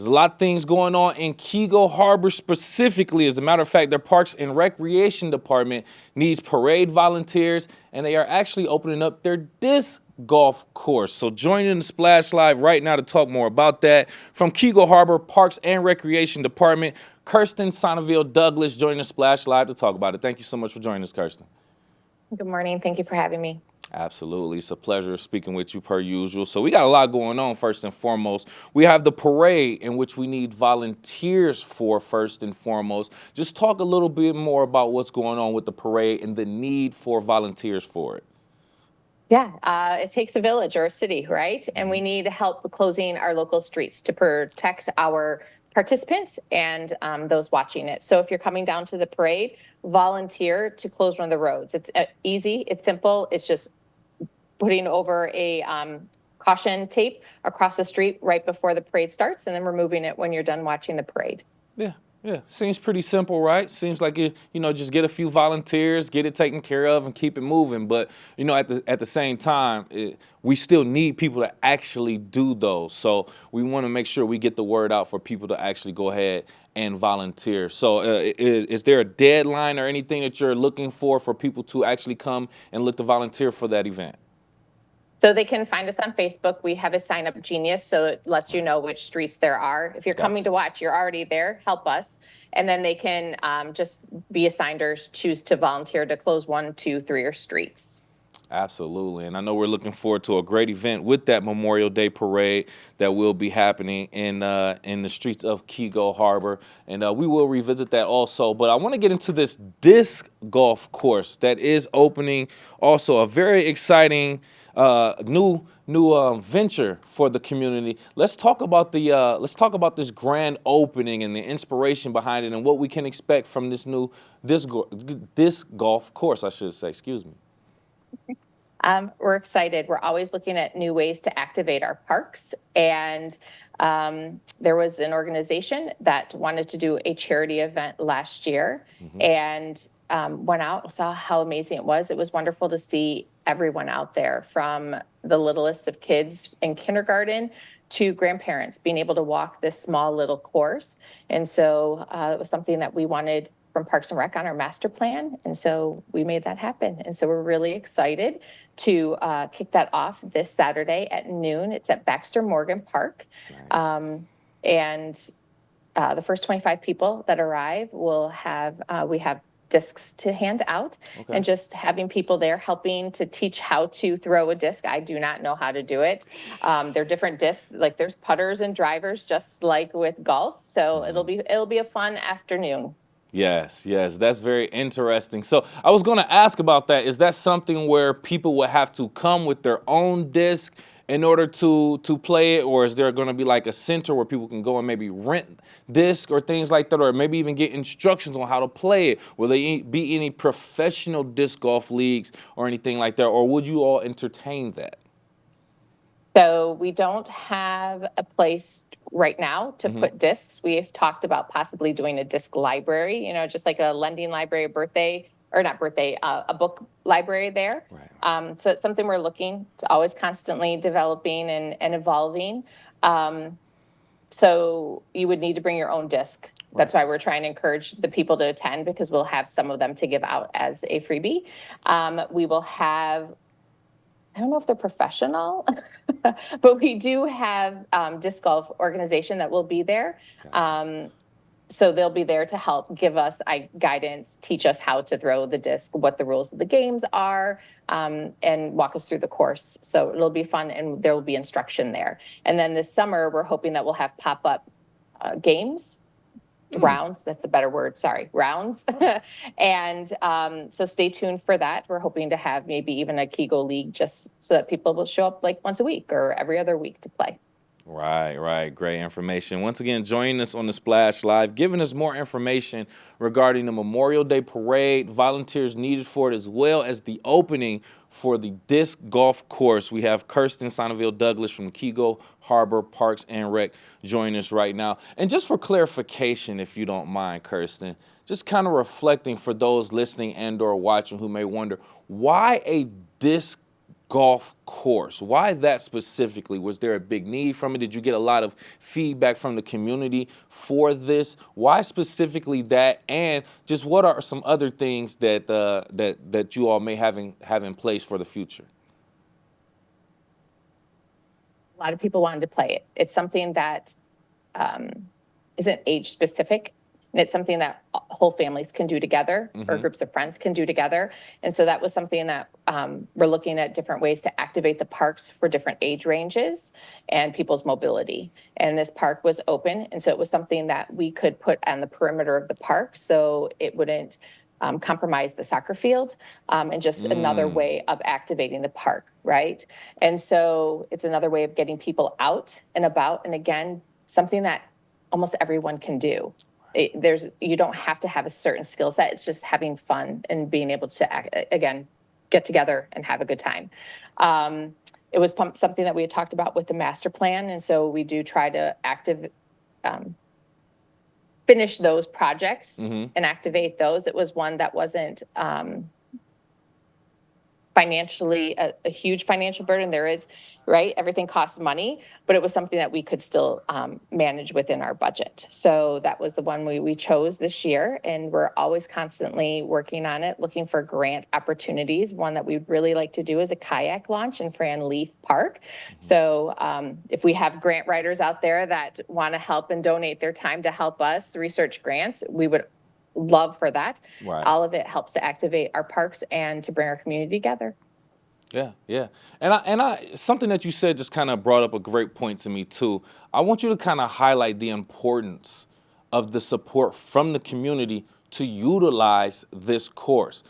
There's a lot of things going on in Keego Harbor specifically. As a matter of fact, their Parks and Recreation Department needs parade volunteers, and they are actually opening up their disc golf course. So joining the Splash Live right now to talk more about that, from Keego Harbor Parks and Recreation Department, Kirsten Sonneville-Douglass joining the Splash Live to talk about it. Thank you so much for joining us, Kirsten. Good morning. Thank you for having me. Absolutely. It's a pleasure speaking with you per usual. So we got a lot going on. First and foremost, we have the parade in which we need volunteers for first and foremost. Just talk a little bit more about what's going on with the parade and the need for volunteers for it. Yeah, it takes a village or a city, right? And we need help closing our local streets to protect our participants and those watching it. So if you're coming down to the parade, volunteer to close one of the roads. It's easy, it's simple. It's just putting over a caution tape across the street right before the parade starts, and then removing it when you're done watching the parade. Yeah, seems pretty simple, right? Seems like just get a few volunteers, get it taken care of, and keep it moving. But at the same time, we still need people to actually do those. So we want to make sure we get the word out for people to actually go ahead and volunteer. So is there a deadline or anything that you're looking for people to actually come and look to volunteer for that event? So they can find us on Facebook. We have a sign up genius, so it lets you know which streets there are. If you're coming to watch, you're already there, help us. And then they can just be assigned or choose to volunteer to close 1, 2, 3 streets. Absolutely. And I know we're looking forward to a great event with that Memorial Day parade that will be happening in the streets of Keego Harbor. And we will revisit that also. But I want to get into this disc golf course that is opening, also a very exciting new venture for the community. Let's talk about this grand opening and the inspiration behind it and what we can expect from this new disc golf course, I should say. Excuse me. We're excited. We're always looking at new ways to activate our parks. And there was an organization that wanted to do a charity event last year, and went out and saw how amazing it was. It was wonderful to see everyone out there, from the littlest of kids in kindergarten to grandparents, being able to walk this small little course. And so it was something that we wanted from Parks and Rec on our master plan. And so we made that happen. And so we're really excited to kick that off this Saturday at noon. It's at Baxter Morgan Park. Nice. And the first 25 people that arrive will have, we have discs to hand out, and just having people there helping to teach how to throw a disc. I do not know how to do it. They're different discs, like there's putters and drivers, just like with golf. So it'll be a fun afternoon. Yes, that's very interesting. So I was going to ask about that. Is that something where people would have to come with their own disc in order to play it, or is there going to be like a center where people can go and maybe rent disc or things like that, or maybe even get instructions on how to play it? Will there be any professional disc golf leagues or anything like that, or would you all entertain that? So we don't have a place right now to put discs. We've talked about possibly doing a disc library, just like a lending library, a book library there. Right. So it's something we're looking to, always constantly developing and evolving. So you would need to bring your own disc. Right. That's why we're trying to encourage the people to attend, because we'll have some of them to give out as a freebie. We will have, I don't know if they're professional, but we do have disc golf organization that will be there. Gotcha. So they'll be there to help give us guidance, teach us how to throw the disc, what the rules of the games are, and walk us through the course. So it'll be fun, and there will be instruction there. And then this summer, we're hoping that we'll have pop-up games. Rounds, that's a better word, sorry, rounds. And so stay tuned for that. We're hoping to have maybe even a Keego League, just so that people will show up like once a week or every other week to play. Right. Great information. Once again, joining us on the Splash Live, giving us more information regarding the Memorial Day Parade, volunteers needed for it, as well as the opening for the disc golf course. We have Kirsten Sonneville-Douglass from Keego Harbor Parks and Rec joining us right now. And just for clarification, if you don't mind, Kirsten, just kind of reflecting for those listening and or watching who may wonder, why a disc golf course. Why that specifically? Was there a big need from it? Did you get a lot of feedback from the community for this? Why specifically that? And just what are some other things that you all may have in place for the future? A lot of people wanted to play it. It's something that isn't age specific. And it's something that whole families can do together or groups of friends can do together. And so that was something that we're looking at different ways to activate the parks for different age ranges and people's mobility. And this park was open. And so it was something that we could put on the perimeter of the park so it wouldn't compromise the soccer field, and just another way of activating the park, right? And so it's another way of getting people out and about. And again, something that almost everyone can do. You don't have to have a certain skill set. It's just having fun and being able to, again, get together and have a good time. It was something that we had talked about with the master plan. And so we do try to finish those projects and activate those. It was one that wasn't financially a huge financial burden. There is, right? Everything costs money, but it was something that we could still manage within our budget. So that was the one we chose this year, and we're always constantly working on it, looking for grant opportunities. One that we'd really like to do is a kayak launch in Fran Leaf Park. So if we have grant writers out there that want to help and donate their time to help us research grants, we would love for that. Right. All of it helps to activate our parks and to bring our community together. Yeah, yeah. And I something that you said just kind of brought up a great point to me too. I want you to kind of highlight the importance of the support from the community to utilize this course.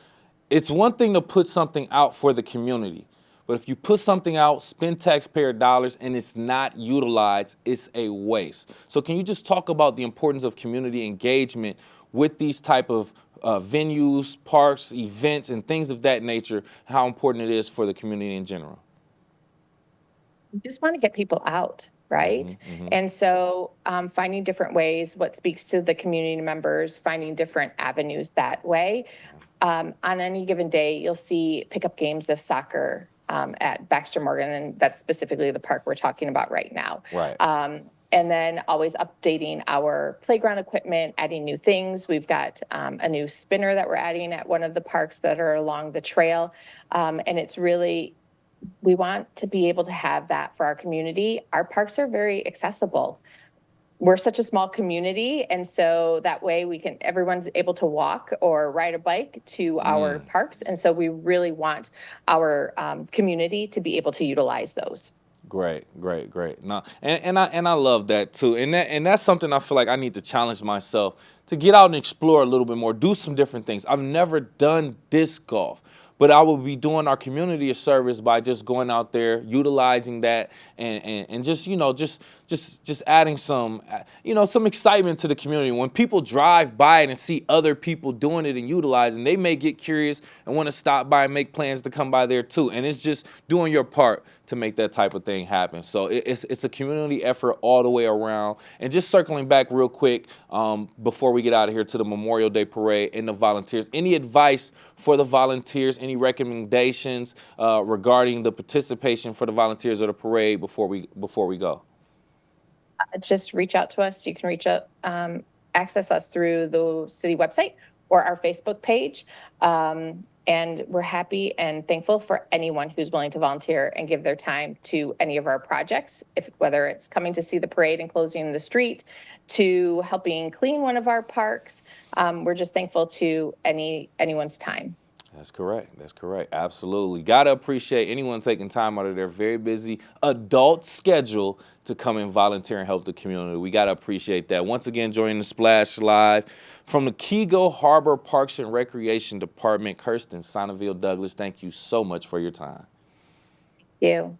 It's one thing to put something out for the community, but if you put something out, spend taxpayer dollars, and it's not utilized, it's a waste. So can you just talk about the importance of community engagement with these type of venues, parks, events, and things of that nature, how important it is for the community in general? We just want to get people out, right? And so finding different ways, what speaks to the community members, finding different avenues that way. On any given day, you'll see pickup games of soccer at Baxter Morgan, and that's specifically the park we're talking about right now. Right. And then always updating our playground equipment, adding new things. We've got a new spinner that we're adding at one of the parks that are along the trail. And it's really, we want to be able to have that for our community. Our parks are very accessible. We're such a small community, and so that way everyone's able to walk or ride a bike to our parks. And so we really want our community to be able to utilize those. Great. No, and I love that too. And that's something I feel like I need to challenge myself to get out and explore a little bit more, do some different things. I've never done disc golf, but I will be doing our community a service by just going out there, utilizing that, and just just adding some some excitement to the community. When people drive by it and see other people doing it and utilizing, they may get curious and want to stop by and make plans to come by there too. And it's just doing your part to make that type of thing happen. So it's a community effort all the way around. And just circling back real quick before we get out of here to the Memorial Day Parade and the volunteers, any advice for the volunteers, any recommendations regarding the participation for the volunteers of the parade before we go? Just reach out to us. You can access us through the city website or our Facebook page. And we're happy and thankful for anyone who's willing to volunteer and give their time to any of our projects, whether it's coming to see the parade and closing the street, to helping clean one of our parks. We're just thankful to anyone's time. That's correct. Absolutely. Got to appreciate anyone taking time out of their very busy adult schedule to come and volunteer and help the community. We got to appreciate that. Once again, joining the Splash Live from the Keego Harbor Parks and Recreation Department, Kirsten Sonneville-Douglass, thank you so much for your time. Thank you.